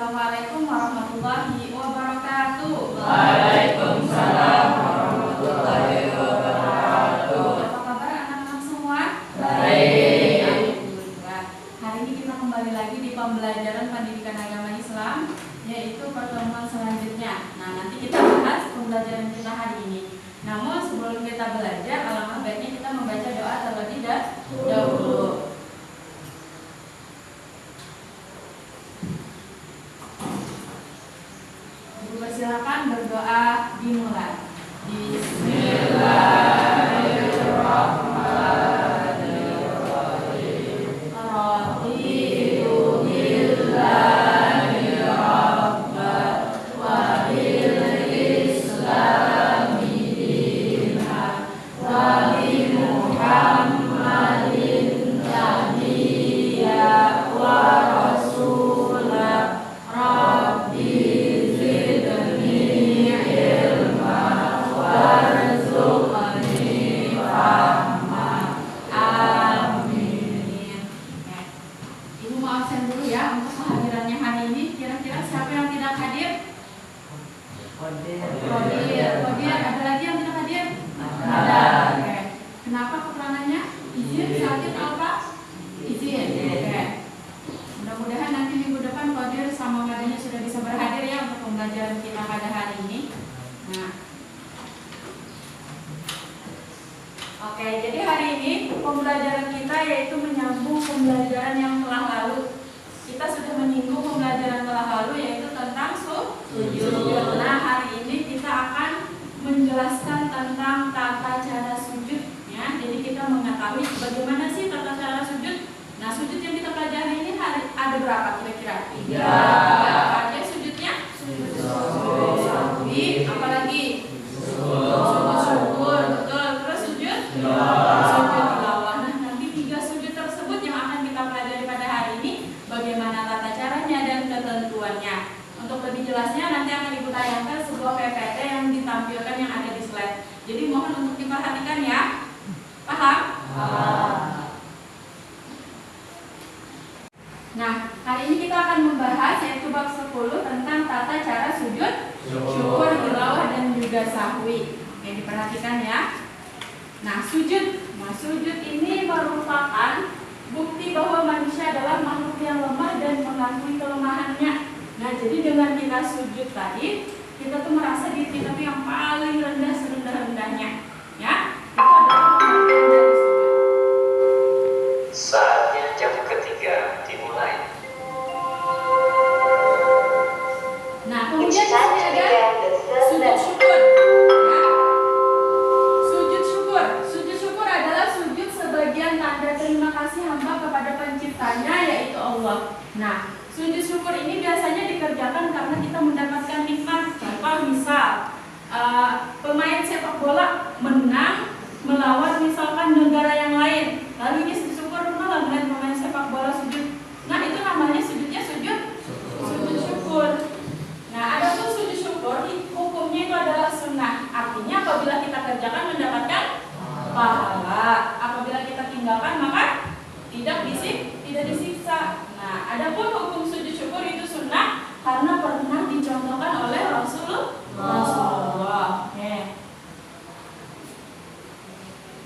Assalamualaikum warahmatullahi wabarakatuh. Waalaikumsalam warahmatullahi wabarakatuh. Apa kabar anak-anak semua? Baik. Alhamdulillah. Hari ini kita kembali lagi di pembelajaran pendidikan agama Islam, yaitu pertemuan selanjutnya. Nah, nanti kita bahas pembelajaran kita hari ini. Namun sebelum kita belajar, alangkah baiknya kita membaca doa terlebih dahulu. Silakan berdoa, dimulai. Bismillahirrahmanirrahim. Raditu billahi rabban wa bil islami dinan wa bi Muhammadin nabiyya wa rasulah. Rabbi Kodir, ada lagi yang tidak hadir? Ada. Oke. Kenapa keterangannya? Izin, sakit apa? Izin. Oke. Mudah-mudahan nanti minggu depan Kodir sama Madanya sudah bisa berhadir ya untuk pembelajaran kita pada hari ini. Nah. Oke, jadi hari ini pembelajaran kita yaitu menyambung pembelajaran yang telah lalu. Kita sudah menyinggung pembelajaran telah lalu yaitu tentang sujud. Nah, hari ini kita akan menjelaskan tentang tata cara sujud ya. Jadi kita mengetahui bagaimana sih tata cara sujud. Nah, sujud yang kita pelajari ini ada berapa kira-kira? 3. Apa aja sujudnya? Sujud sahwi, apalagi? Sujud syukur, betul. Terus sujud tilawah. Nah, nanti 3 sujud tersebut yang akan kita pelajari pada hari ini. Bagaimana tata caranya dan ketentuannya. Untuk lebih jelasnya nanti akan Ibu tayangkan sebuah PPT yang ditampilkan yang ada di slide. Jadi mohon untuk diperhatikan ya. Paham? Nah, hari ini kita akan membahas yaitu bab 10 tentang tata cara sujud syukur, tilawah dan juga sahwi. Oke, diperhatikan ya. Nah, sujud ini merupakan bukti bahwa manusia adalah makhluk yang lemah dan mengakui kelemahannya. Nah, jadi dengan kita sujud tadi, kita tuh merasa diri kita tuh yang paling rendah serendah-rendahnya. Ya, itu adalah pengertian dari sujud. Saatnya jam ketiga dimulai. Nah, kemudian di sini ada sujud syukur. Ya. Sujud syukur adalah sujud sebagian tanda terima kasih hamba kepada penciptanya yaitu Allah. Nah, sujud syukur ini biasanya dikerjakan karena kita mendapatkan nikmat. Contoh misal pemain sepak bola menang melawan misalkan negara yang lain, lalu dia sujud syukur malah melihat pemain sepak bola sujud. Nah, itu namanya sujudnya sujud syukur. Nah, ada pun sujud syukur hukumnya itu adalah sunnah. Artinya apabila kita kerjakan mendapatkan pahala, apabila kita tinggalkan maka tidak disiksa. Nah, adapun hukum sujud syukur itu sunnah karena pernah dicontohkan oleh Rasulullah. Oke.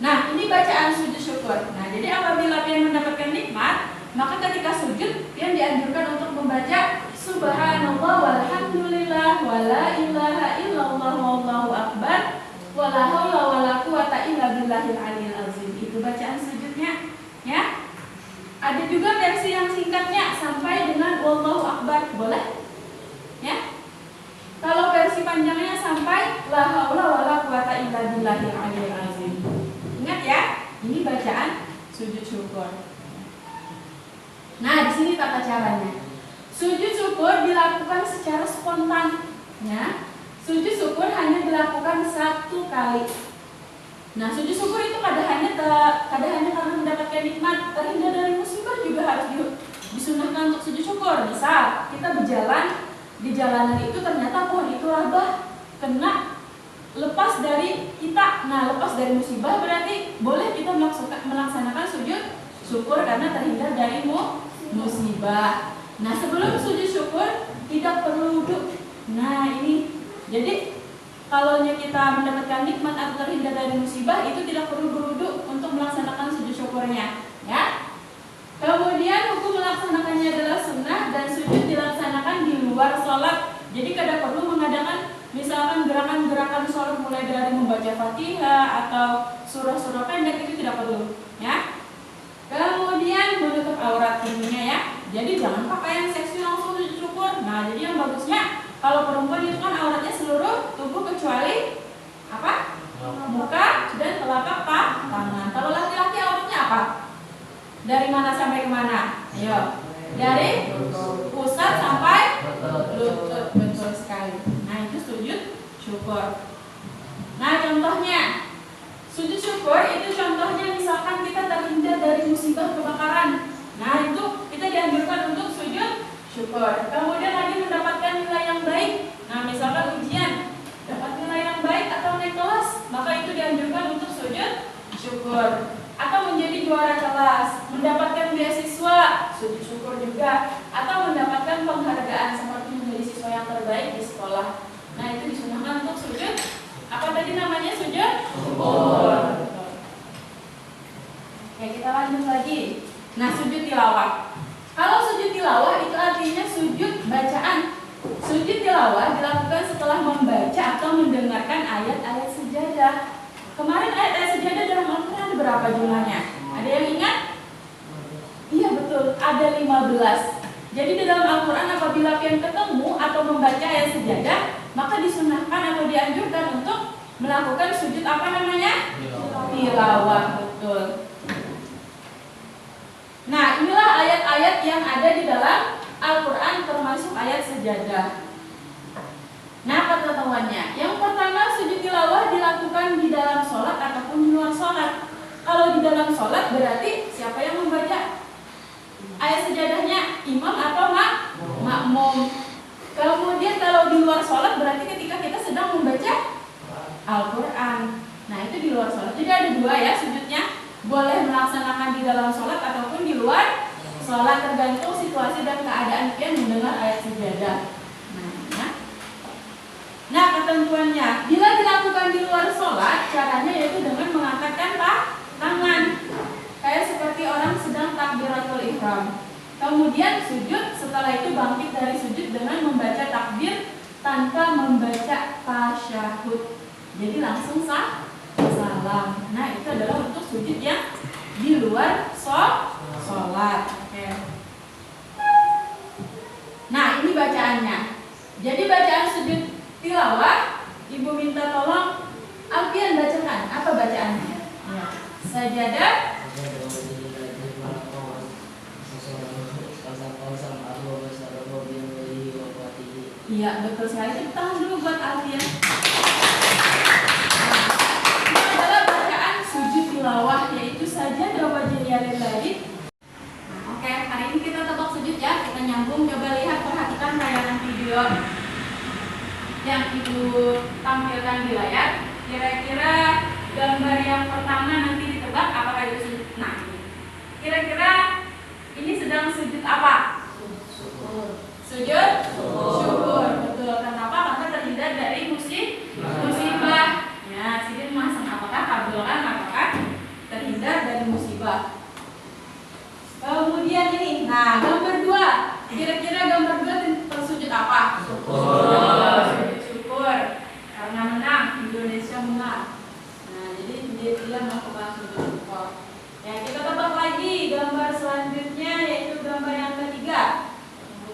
Nah, ini bacaan sujud syukur. Nah, jadi apabila pian mendapatkan nikmat, maka ketika sujud pian dianjurkan untuk membaca subhanallah walhamdulillah wala ilaha illallah wallahu akbar wala haula wala quwata illa billahil aliyil azim. Itu bacaan sujudnya, ya. Ada juga versi yang singkatnya sampai dengan wallahu akbar, boleh? Ya. Kalau versi panjangnya sampai la haula wala quwata illa billahil aliyil azim. Ingat ya, ini bacaan sujud syukur. Nah, di sini tata caranya. Sujud syukur dilakukan secara spontan, ya. Sujud syukur hanya dilakukan 1 kali. Nah, sujud syukur itu kadang hanya karena mendapatkan nikmat, terhindar dari musibah juga harus disunahkan untuk sujud syukur. Misal kita berjalan di jalanan itu ternyata pohon itu rabah, kena lepas dari kita. Nah, lepas dari musibah berarti boleh kita melaksanakan sujud syukur karena terhindar dari musibah. Nah, sebelum sujud syukur kalau kita mendapatkan nikmat atau terhindar dari musibah, itu tidak perlu berwudu untuk melaksanakan sujud syukurnya, ya. Kemudian hukum melaksanakannya adalah sunnah dan sujud dilaksanakan di luar sholat. Jadi tidak perlu mengadakan misalkan gerakan-gerakan sholat mulai dari membaca Fatihah atau surah-surah pendek, itu tidak perlu, ya. Kemudian menutup aurat tentunya, ya. Jadi jangan pakaian seksi langsung sujud syukur. Nah, jadi yang bagusnya kalau perempuan itu kan auratnya seluruh tubuh kecuali apa? Muka dan telapak tangan. Kalau laki-laki auratnya apa? Dari mana sampai kemana? Ayo. Dari pusat sampai lutut. Betul sekali. Nah, itu sujud syukur. Nah, contohnya sujud syukur itu contohnya misalkan kita terhindar dari musibah kebakaran. Nah, itu kita dianjurkan untuk sujud syukur. Kemudian lagi mendapatkan nilai yang baik. Nah, misalkan ujian dapat nilai yang baik atau naik kelas, maka itu dianjurkan untuk sujud syukur. Atau menjadi juara kelas, mendapatkan beasiswa, sujud syukur juga. Atau mendapatkan penghargaan seperti menjadi siswa yang terbaik di sekolah. Nah, itu disunahkan untuk sujud. Apa tadi namanya sujud? Syukur. Oke, kita lanjut lagi. Nah, sujud tilawah. Kalau sujud tilawah itu artinya sujud bacaan. Sujud tilawah dilakukan setelah membaca atau mendengarkan ayat-ayat sejadah. Kemarin ayat-ayat sejadah dalam Al-Quran ada berapa jumlahnya? Ada yang ingat? Iya betul, ada 15. Jadi di dalam Al-Quran apabila kalian ketemu atau membaca ayat sejadah, maka disunahkan atau dianjurkan untuk melakukan sujud apa namanya? Tilawah, betul. Nah, inilah ayat-ayat yang ada di dalam Al-Quran termasuk ayat sejadah. Nah, pengetahuannya. Yang pertama, sujud tilawah dilakukan di dalam sholat ataupun di luar sholat. Kalau di dalam sholat berarti siapa yang membaca ayat sejadahnya? Imam atau makmum. Kemudian kalau di luar sholat berarti ketika kita sedang membaca Al-Quran. Nah, itu di luar sholat. Jadi ada dua ya sujudnya. Boleh melaksanakan di dalam sholat ataupun di luar sholat, tergantung situasi dan keadaan kita mendengar ayat sejadah. Nah, ketentuannya, bila dilakukan di luar sholat, caranya yaitu dengan mengangkatkan tangan, kayak seperti orang sedang takbiratul ihram. Kemudian sujud, setelah itu bangkit dari sujud dengan membaca takbir tanpa membaca tasyahud. Jadi langsung salam. Nah, itu adalah untuk sujud yang di luar sholat. Oke. Nah, ini bacaannya. Jadi bacaan sujud tilawah, Ibu minta tolong Alfian bacakan. Apa bacaannya? Ya. Sajadah. Iya, betul sekali. Tepuk tangan dulu buat Alfian. Ini adalah bacaan sujud tilawah, yaitu sajadah wajhiyalil ladzi. Oke, hari ini kita tetap sujud ya. Kita nyambung. Coba lihat, perhatikan tayangan video yang Ibu tampilkan di layar. Kira-kira gambar yang pertama nanti ditebak apakah itu sujud. Nah, kira-kira ini sedang sujud apa? Sujud syukur. Betul. Kenapa? Karena terhindar dari musibah. Ya, Sidin masang apakah kabulkan, apakah terhindar dari musibah. Kemudian ini, nah gambar 2. Kira-kira gambar 2 tersujud apa? Syukur. Karena menang, Indonesia menang. Nah, jadi dia melakukan sujud syukur. Ya, kita tebak lagi gambar selanjutnya, yaitu gambar yang ketiga.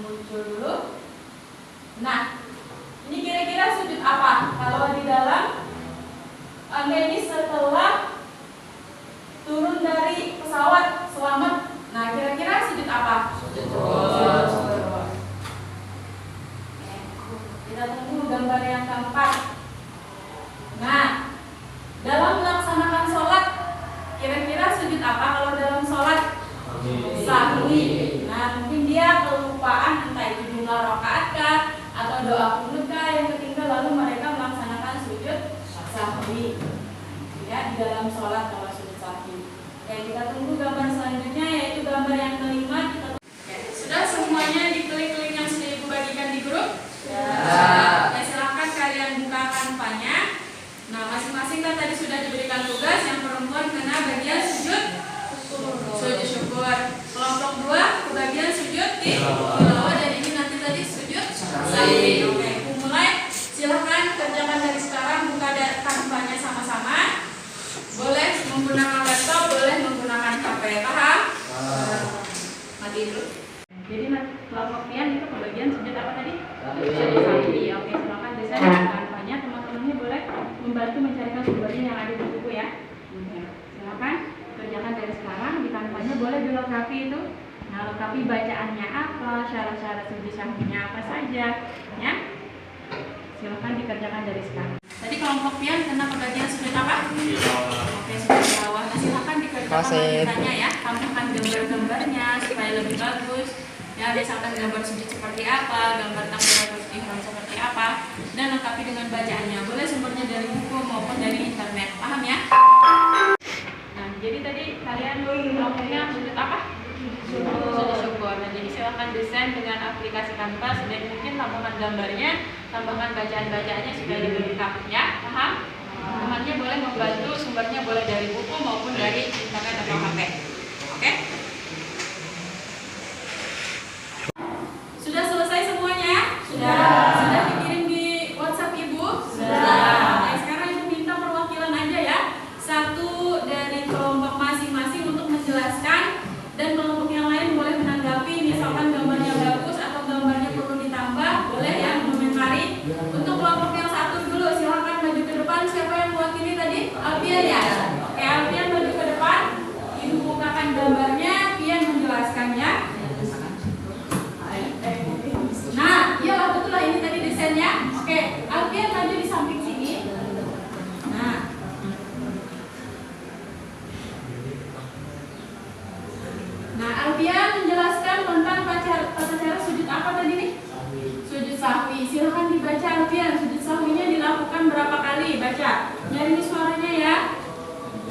Muncul dulu. Nah, ini kira-kira sujud apa? Kalau di dalam ini setelah turun dari pesawat selamat. Nah, kira-kira sujud apa? Sujud syukur. Kita tunggu gambar yang keempat. Nah, dalam melaksanakan sholat, kira-kira sujud apa kalau dalam sholat? Sahwi. Nah, mungkin dia kelupaan entah itu jumlah rakaat kah atau doa kunut kah yang ketinggal, lalu mereka melaksanakan sujud sahwi. Ya, di dalam sholat kalau sujud sahwi. Oke, kita tunggu gambar selanjutnya, yaitu gambar yang kelima. Sudah semuanya diklik link yang sudah Ibu bagikan di grup? Ya. Silahkan kalian buka kampanye. tapi bacaannya apa, syarat-syarat sujud sahwinya apa saja, ya. Silahkan dikerjakan dari sekarang. Tadi kelompok pian kena pembagian sujud apa? Oke, sujud tilawah. Nah, silahkan dikerjakan lanjutannya ya. Tambahkan gambar-gambarnya supaya lebih bagus. Ya, misalkan gambar sujud seperti apa, gambar takbiratul ihram seperti apa, dan lengkapi dengan bacaannya. Boleh sumbernya dari buku maupun dari internet. Paham ya? Nah, jadi tadi kalian kelompoknya sujud apa? Sujud syukur. Nah, jadi silahkan desain dengan aplikasi Canvas dan mungkin tambahkan gambarnya, tambahkan bacaan-bacaannya supaya lebih lengkap ya. Paham? Temannya boleh membantu, sumbernya boleh dari buku maupun dari internet atau HP. Oke? Sudah selesai semuanya? Sudah dikirim di WhatsApp Ibu? Sudah. Nah, sekarang Ibu minta perwakilan aja ya. Satu dari kelompok masing-masing untuk menjelaskan, dan kelompok yang lain boleh menanggapi, misalkan gambarnya bagus atau gambarnya perlu ditambah, boleh ya mengomentari. Untuk kelompok yang satu dulu, silakan maju ke depan. Siapa yang mewakili tadi? Alfian ya? Oke, Alfian maju ke depan. Ibu bukakan gambarnya, Pian menjelaskannya. Nah, iya betul lah, ini tadi desainnya. Oke, Alfian maju di samping sini. Nah, Alfian menjelaskan tentang tata cara sujud apa tadi nih? Sujud sahwi. Silahkan dibaca Alfian. Sujud sahwinya dilakukan berapa kali? Baca. Nyari suaranya ya.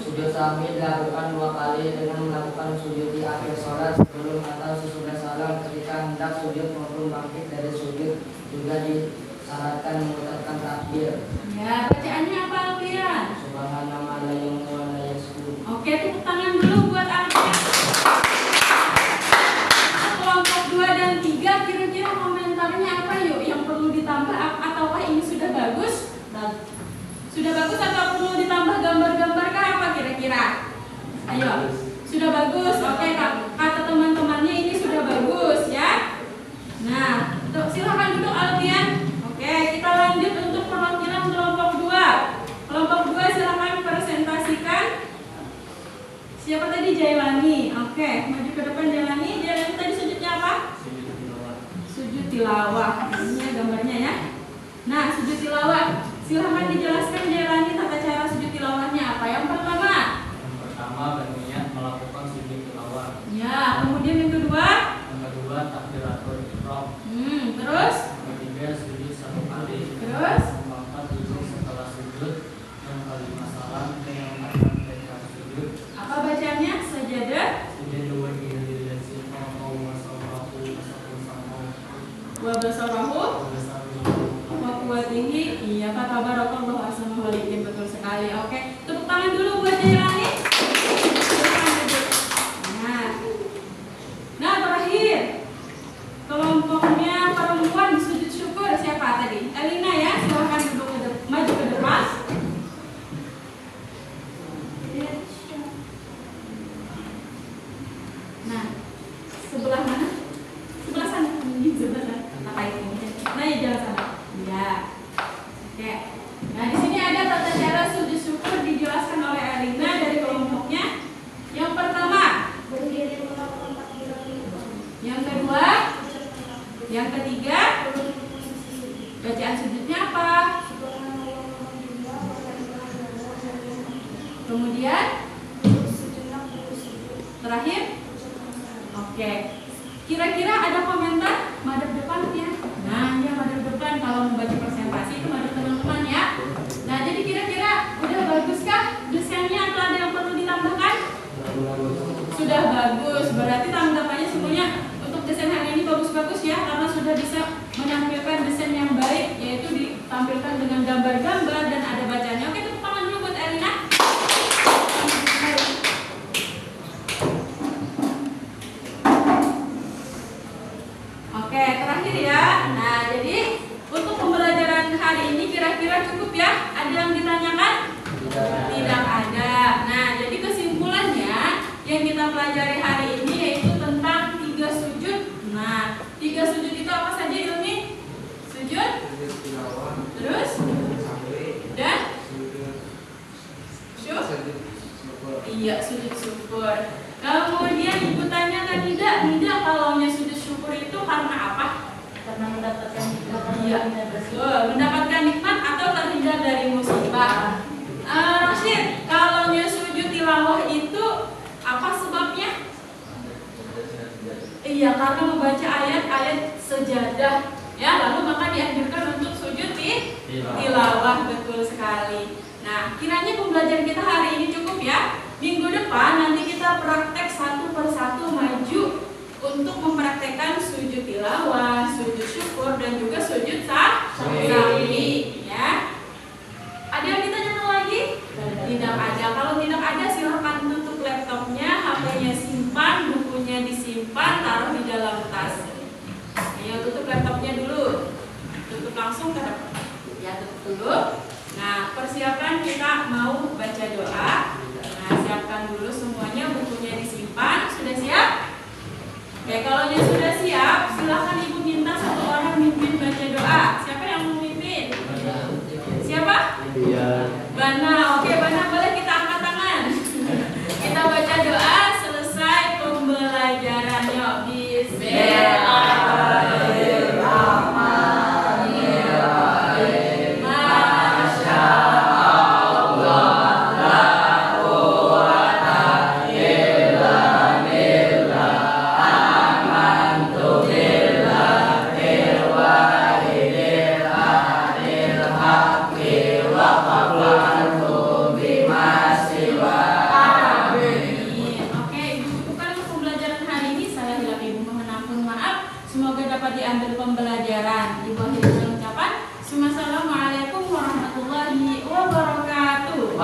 Sujud sahwi dilakukan 2 kali dengan melakukan sujud di akhir sholat sebelum atau sesudah salam ketika hendak sujud maupun bangkit dari sujud, juga disyaratkan mengucapkan takbir. Ya, bacaannya apa Alfian? Subhanallah la ilaha wa la yasku. Oke, tepuk tangan dulu buat Alfian. Kelompok 2 dan 3 kira-kira komentarnya apa yuk? Yang perlu ditambah ataukah ini sudah bagus? Sudah bagus atau perlu ditambah gambar-gambar kah apa kira-kira? Ayo, sudah bagus. Oke, kata teman-temannya ini sudah bagus ya. Nah, silakan duduk Alfian. Oke, kita lanjut untuk perwakilan kelompok 2. Kelompok 2 silakan presentasikan. Siapa tadi? Jailani. Oke, maju ke depan Jailani. Jailani tadi sujudnya apa? Sujud tilawah. Ini gambarnya ya. Nah, sujud tilawah. Silahkan dijelaskan Jailani tata cara sujud tilawahnya apa? Yang pertama? Yang pertama berniat melakukan sujud tilawah. Ya, kemudian yang kedua? Yang kedua takbiratul ihram. Terus? Yang ketiga sujud 1 kali. Terus? Yang keempat duduk setelah sujud. Yang kelima salam. Yang keenam ketika sujud. Apa bacanya? Sajadah. Sujud 2 kali dan sifat mau masalahu Wa basarahu. Wa quwwatihi. Iya, Pak tabarakallahu ahsanul khaliqin, betul sekali. Oke, tepuk tangan dulu buat Jailani. Nah, terakhir kelompoknya perempuan sujud syukur siapa tadi? Elina ya, silahkan duduk maju ke depan. Nah, sebelah mana? Sebelah sana. Ini sebelah sana. Apa ini? Nah, ya jangan sana. Ya. Oke. Nah, di sini ada tata cara sujud syukur dijelaskan oleh Elina dari kelompoknya. Yang pertama, yang kedua, yang ketiga, bacaan sujudnya apa? Kemudian, terakhir, oke. Kira-kira ada komentar? Madep depan ya. Nah, ya madep depan kalau membaca presentasi itu madep teman-teman ya. Nah, jadi kira-kira udah baguskah desainnya atau ada yang perlu ditambahkan? Sudah bagus. Berarti tanggapannya semuanya untuk desain hari ini bagus-bagus ya, karena sudah bisa menampilkan desain yang baik, yaitu ditampilkan dengan gambar-gambar dan ada bacanya. Oke, tepuk tangan dulu buat Elina. Oke, terakhir ya. Nah, jadi untuk pembelajaran hari ini kira-kira cukup ya? Ada yang ditanyakan? Tidak ada. Nah, jadi kesimpulannya yang kita pelajari hari ini yaitu tentang 3 sujud. Nah, 3 sujud itu apa saja Ilmi? Sujud? Terus? Dan? Iya, sujud syukur. Kemudian ibu tanyakan tidak kalau Iya, karena membaca ayat-ayat sejadah ya, lalu maka dianjurkan untuk sujud tilawah, betul sekali. Nah, kiranya pembelajaran kita hari ini cukup ya. Minggu depan nanti kita praktek satu persatu maju untuk mempraktekkan sujud tilawah, sujud syukur, dan juga sujud sahwi ya. Ada yang ditanyakan lagi? Tidak ada. Kalau tidak ada silahkan tutup laptopnya, HP-nya simpan, bukunya disimpan, taruh di dalam tas. Ayo tutup laptopnya dulu. Tutup langsung ke depan. Ya, tutup dulu. Nah, persiapan kita mau baca doa. Nah, siapkan dulu semuanya, bukunya disimpan. Sudah siap? Oke, kalau sudah siap, silahkan ibu minta satu orang mimpin baca doa. Siapa yang mau mimpin? Siapa? Bana. Oke, Bana, boleh kita angkat tangan. Kita baca doa selesai pembelajarannya. Bismillahirrahmanirrahim. Masya Allah, la quwwata illa billah. Amantu billahil wahidil ahadil haqqi wa qabaltu bima siwa. Oke, Ibu, bukan pembelajaran hari ini saya bilang Ibu mohon ampun, maaf. Semoga dapat diambil pembelajaran. Ibu akhiri dengan ucapan Assalamualaikum warahmatullahi wabarakatuh.